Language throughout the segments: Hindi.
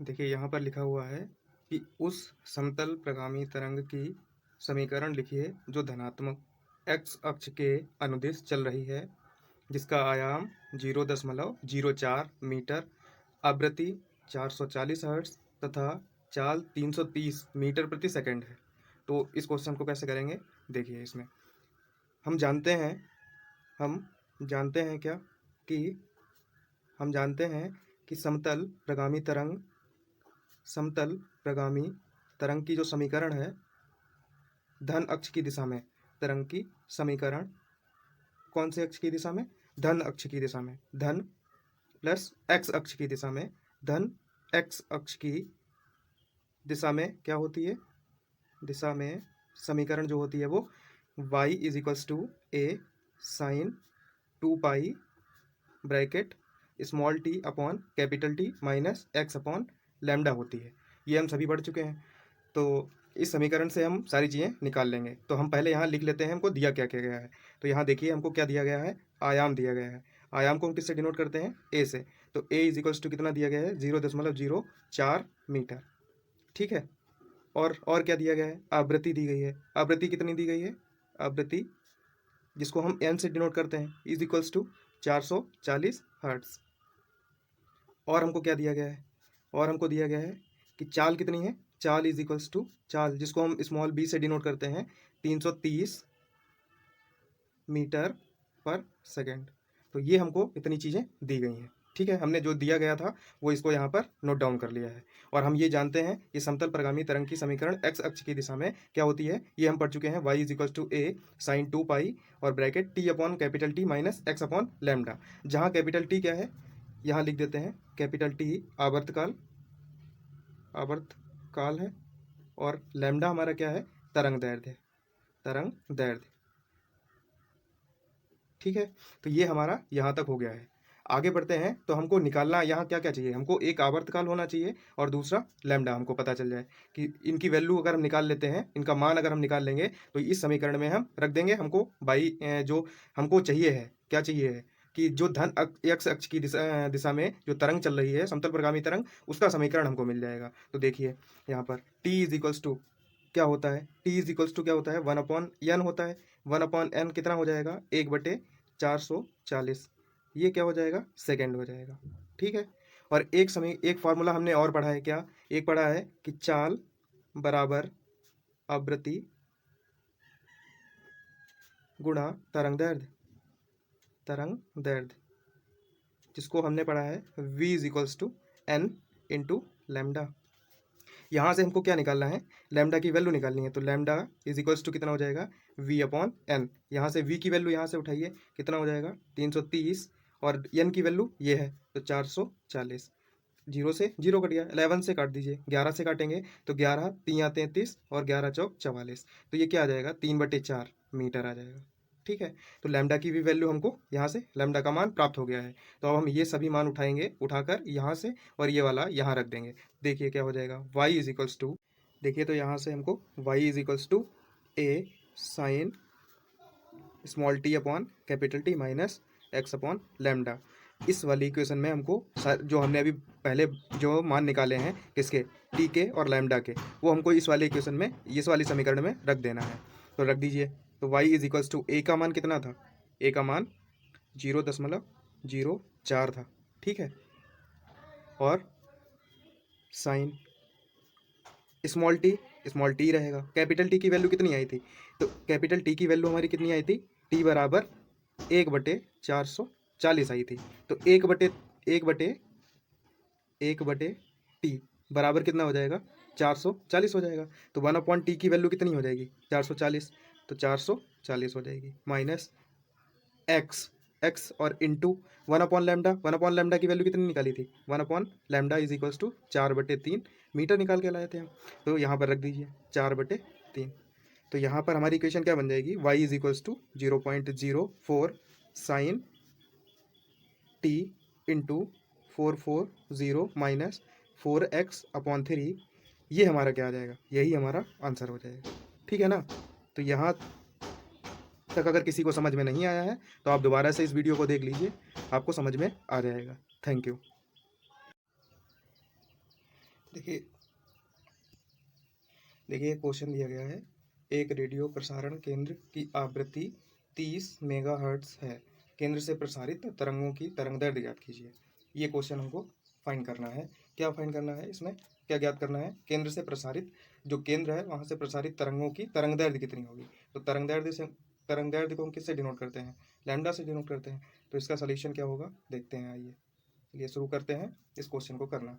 देखिए यहाँ पर लिखा हुआ है कि उस समतल प्रगामी तरंग की समीकरण लिखिए जो धनात्मक x अक्ष के अनुदिश चल रही है, जिसका आयाम 0.04 मीटर, आवृत्ति 440 हर्ट्ज तथा चाल 330 मीटर प्रति सेकंड है। तो इस क्वेश्चन को कैसे करेंगे, देखिए इसमें हम जानते हैं क्या कि हम जानते हैं कि समतल प्रगामी तरंग की जो समीकरण है, धन अक्ष की दिशा में तरंग की समीकरण, कौन से अक्ष की दिशा में? धन अक्ष की दिशा में, धन प्लस एक्स अक्ष की दिशा में, धन एक्स अक्ष की दिशा में क्या होती है? दिशा में समीकरण जो होती है वो y is equals to A sine 2 pi bracket small T upon capital T minus X upon lambda होती है। ये हम सभी पढ़ चुके हैं। तो इस समीकरण से हम सारी चीज़ें निकाल लेंगे। तो हम पहले यहाँ लिख लेते हैं हमको दिया क्या क्या गया है। तो यहाँ देखिए हमको क्या दिया गया है, आयाम दिया गया है। आयाम को हम किससे डिनोट करते हैं? ए से। तो ए इज इक्वल्स टू कितना दिया गया है? 0.04 मीटर। ठीक है। और क्या दिया गया है? आवृत्ति दी गई है। आवृत्ति कितनी दी गई है? आवृत्ति जिसको हम एन से डिनोट करते हैं इज इक्वल्स टू 440 हर्ट्ज। और हमको क्या दिया गया है? और हमको दिया गया है कि चाल कितनी है? चाल इज इक्वल्स टू, चाल जिसको हम स्मॉल बी से डिनोट करते हैं 330 मीटर पर सेकेंड। तो ये हमको इतनी चीज़ें दी गई हैं। ठीक है, हमने जो दिया गया था वो इसको यहाँ पर नोट डाउन कर लिया है। और हम ये जानते हैं कि समतल प्रगामी तरंग की समीकरण एक्स अक्ष की दिशा में क्या होती है, ये हम पढ़ चुके हैं। y is equal to A sine 2 pi और bracket T upon capital T minus X upon lambda. जहाँ कैपिटल टी क्या है, यहाँ लिख देते हैं कैपिटल टी आवर्तकाल है, और लैम्डा हमारा क्या है? तरंग दैर्ध्य है, तरंग दैर्ध्य। ठीक है, तो ये हमारा यहाँ तक हो गया है। आगे बढ़ते हैं तो हमको निकालना यहाँ क्या क्या चाहिए, हमको एक आवर्तकाल होना चाहिए और दूसरा लैम्डा। हमको पता चल जाए कि इनकी वैल्यू अगर हम निकाल लेते हैं, इनका मान अगर हम निकाल लेंगे तो इस समीकरण में हम रख देंगे। हमको बाई जो हमको चाहिए है, क्या चाहिए है कि जो धन एक्स अक्ष की दिशा में जो तरंग चल रही है, समतल प्रगामी तरंग, उसका समीकरण हमको मिल जाएगा। तो देखिए यहाँ पर टी इज इक्वल्स टू क्या होता है? टी इज इक्वल्स टू क्या होता है? 1/n होता है। 1/n कितना हो जाएगा? 1/440। ये क्या हो जाएगा? सेकेंड हो जाएगा। ठीक है। और एक फार्मूला हमने और पढ़ा है, क्या? एक पढ़ा है कि चाल बराबर आवृत्ति गुणा तरंग दैर्ध्य, जिसको हमने पढ़ा है v is equals to n into lambda. यहाँ से हमको क्या निकालना है? लैम्डा की वैल्यू निकालनी है। तो लैम्डा इज इक्वल्स टू कितना हो जाएगा? v upon N. यहाँ से v की वैल्यू यहाँ से उठाइए, कितना हो जाएगा? 330, और n की वैल्यू ये है तो 440। 0 से 0 कट गया, 11 से काट दीजिए, 11 से काटेंगे तो 11 3 33 और 11 चौक 44। तो ये क्या आ जाएगा? 3/4 मीटर आ जाएगा। ठीक है, तो लैम्डा की भी वैल्यू हमको यहाँ से लैम्डा का मान प्राप्त हो गया है। तो अब हम ये सभी मान उठाएंगे, उठाकर यहाँ से और ये वाला यहाँ रख देंगे। देखिए क्या हो जाएगा? y इज इक्वल्स टू, देखिए तो यहाँ से हमको y is equals to A sine small T upon capital T minus X upon lambda. इस वाली इक्वेशन में हमको जो हमने अभी पहले जो मान निकाले हैं किसके, टी के और लैम्डा के, वो हमको इस वाली इक्वेशन में, इस वाली समीकरण में रख देना है। तो रख दीजिए। तो y इज इक्वल्स टू ए का मान कितना था? ए का मान 0.04 था। ठीक है, और साइन स्मॉल टी रहेगा। कैपिटल टी की वैल्यू कितनी आई थी? तो कैपिटल टी की वैल्यू हमारी कितनी आई थी? टी बराबर 1/440 आई थी। तो एक बटे टी बराबर कितना हो जाएगा? 440 हो जाएगा। तो 1/t की वैल्यू कितनी हो जाएगी? 440। तो 440 हो जाएगी माइनस एक्स और इंटू 1/लैम्डा। 1/लैम्डा की वैल्यू कितनी निकाली थी? 1/लैम्डा इज इक्वल्स टू 4/3 मीटर निकाल के लाए थे हम। तो यहाँ पर रख दीजिए 4/3। तो यहाँ पर हमारी इक्वेशन क्या बन जाएगी? y is equals to 0.04 sine T into 440 minus 4x/3। ये हमारा क्या आ जाएगा? यही हमारा आंसर हो जाएगा। ठीक है ना? तो यहाँ तक अगर किसी को समझ में नहीं आया है तो आप दोबारा से इस वीडियो को देख लीजिए, आपको समझ में आ जाएगा। Thank you. देखिए देखिए क्वेश्चन दिया गया है, एक रेडियो प्रसारण केंद्र की आवृत्ति 30 मेगाहर्ट्ज है, केंद्र से प्रसारित तरंगों की तरंगदैर्ध्य ज्ञात कीजिए। ये क्वेश्चन हमको फाइंड करना है। क्या फाइंड करना है, इसमें क्या ज्ञात करना है, केंद्र से प्रसारित, जो केंद्र है वहाँ से प्रसारित तरंगों की तरंगदैर्ध्य कितनी होगी। तो तरंगदैर्ध्य को हम किससे डिनोट करते हैं, लैम्डा से डिनोट करते हैं। तो इसका सॉल्यूशन क्या होगा देखते हैं, आइए चलिए शुरू करते हैं इस क्वेश्चन को करना।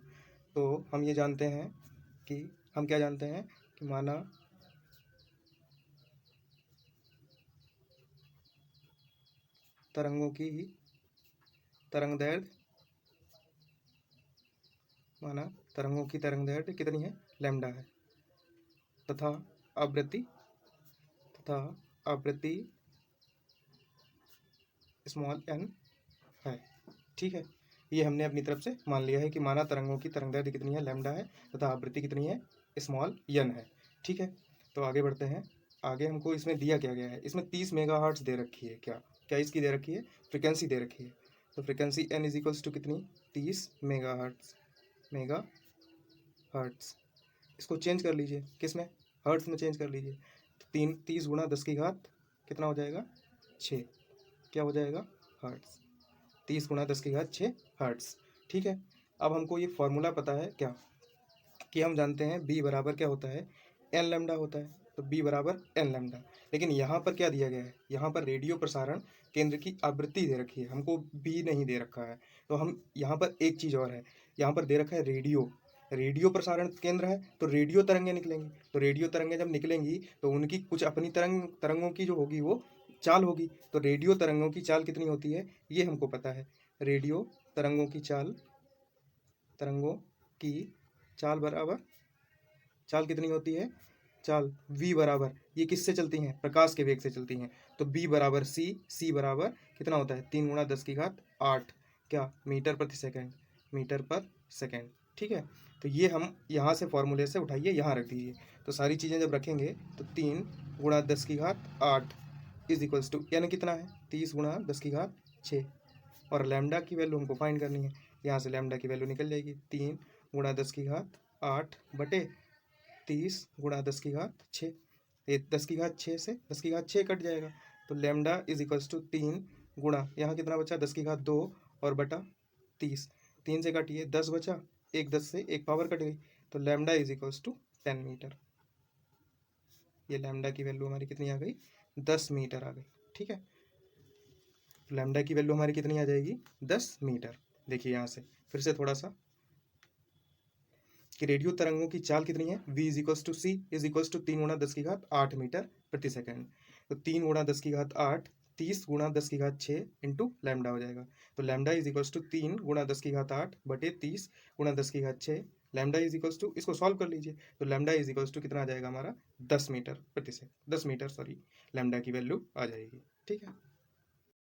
तो हम ये जानते हैं कि हम क्या जानते हैं कि माना तरंगों की तरंगदैर्ध्य, माना तरंगों की तरंगदैर्ध्य कितनी है, लैम्डा है, तथा आवृत्ति स्मॉल n है। ठीक है, ये हमने अपनी तरफ से मान लिया है कि माना तरंगों की तरंगदैर्ध्य कितनी है, लैम्डा है, तथा आवृत्ति कितनी है, स्मॉल n है। ठीक है, तो आगे बढ़ते हैं। आगे हमको इसमें दिया क्या गया है, इसमें 30 मेगाहर्ट्ज दे रखी है। क्या क्या इसकी दे रखी है, फ्रिक्वेंसी दे रखी है। तो frequency n is equals to कितनी, 30 मेगा हर्ट्स। इसको चेंज कर लीजिए, किस में, हर्ट्स में चेंज कर लीजिए। तो 30 गुणा 10 की घात कितना हो जाएगा, 6। क्या हो जाएगा, हर्ट्स। 30 गुणा 10 की घात 6 हर्ट्स। ठीक है, अब हमको ये फॉर्मूला पता है क्या, कि हम जानते हैं b बराबर क्या होता है, एन लैम्डा होता है। तो b बराबर एन लैम्डा। लेकिन यहाँ पर क्या दिया गया है, यहाँ पर रेडियो प्रसारण केंद्र की आवृत्ति दे रखी है, हमको b नहीं दे रखा है। तो हम यहाँ पर एक चीज़ और है, यहाँ पर दे रखा है रेडियो प्रसारण केंद्र है, तो रेडियो तरंगें निकलेंगी। तो रेडियो तरंगें जब निकलेंगी तो उनकी कुछ अपनी तरंगों की जो होगी वो चाल होगी। तो रेडियो तरंगों की चाल कितनी होती है ये हमको पता है। रेडियो तरंगों की चाल बराबर, चाल कितनी होती है, चाल v बराबर, ये किससे चलती हैं, प्रकाश के वेग से चलती हैं। तो b बराबर c बराबर कितना होता है, 3 गुणा 10 की घात 8, क्या, मीटर प्रति सेकेंड। ठीक है, तो ये हम यहाँ से फॉर्मूले से उठाइए, यहाँ रख दीजिए। तो सारी चीज़ें जब रखेंगे तो 3 गुणा 10 की घात 8 इज इक्वल्स टू n कितना है, 30 गुणा 10 की घात 6, और लैम्डा की वैल्यू हमको फाइंड करनी है। यहाँ से लैम्डा की वैल्यू निकल जाएगी, 3 गुणा 10 की घात 8 बटे 30 गुणा 10 की घात 6। ये 10 की घात 6 से 10 की घात 6 कट जाएगा। तो लैम्डा इज इक्वल्स टू 3 गुणा, यहाँ कितना बचा, 10 की घात 2 और बटा 30, 3 से काटिए 10 बचा, एक 10 से एक पावर कट गई। तो lambda is equals to 10 metre. ये लैम्डा की वैल्यू हमारी कितनी आ गई, 10 मीटर आ गई। ठीक है, लैम्डा की वैल्यू हमारी कितनी आ जाएगी, 10 मीटर। देखिए यहाँ से फिर से थोड़ा सा, कि रेडियो तरंगों की चाल कितनी है, v is equals to C is equals to 3 गुणा 10 की घात 8 मीटर प्रति सेकेंड। तो 3 गुणा 10 की घात 8, 30 गुणा 10 की घात 6 इंटू लैम्डा हो जाएगा। तो लैम्डा इज इक्वल्स टू 3 गुणा 10 की घात 8 बटे 30 गुणा 10 की घात 6। लैम्डा इज इक्वल्स टू, इसको सॉल्व कर लीजिए, तो लैम्डा इज इक्वल्स टू कितना आ जाएगा हमारा, 10 मीटर प्रति सेकेंड, 10 मीटर सॉरी, लैम्डा की वैल्यू आ जाएगी। ठीक है।